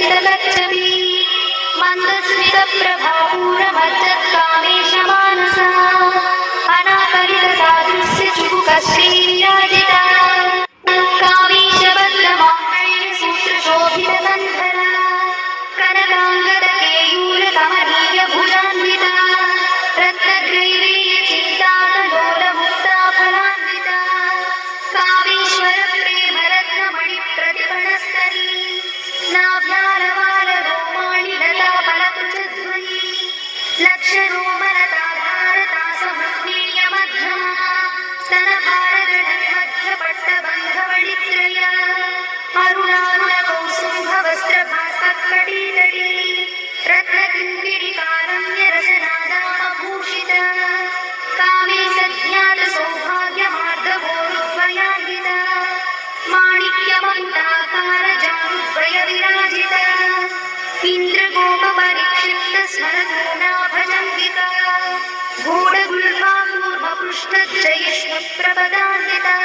लसितलच्छवी मन्दस्मितप्रभापूरमज्जत्कामेशमानसा अनाकलितसाधुस्य चुबुकश्रीराजिता कामीशबद्धमाङ्गल्यसूत्रशोभितकन्धरा कनकाङ्गदकेयूरकमनीयभुजान्विता रत्नग्रैवेयचिन्ताकलोलमुक्ता फलान्विता कामेश्वरप्रेमरत्नमणिप्रतिफलस्तरी नाभ्यालवालरोमाणि लताफलकुचध्वनि लक्षरोमलताधारता समृद्धीयमध्यमा स्तनभारगणमध्यपट्टबन्धवणित्रया अरुणारुणकौसुम्भवस्त्रभास्तत्कटीतटी रत्नकिङ्किणिकारम्यरसनादामभूषिता कामे सज्ञातसौभाग्यमार्गभोरुद्वयान्विता माणिक्यमन्ताकारजानुद्वयविराजिता इन्द्रगोपपरिक्षिप्तस्मरतूनाभजन्विता गूढगुल्फाकूर्मपृष्ठजयिष्णुप्रपदान्विता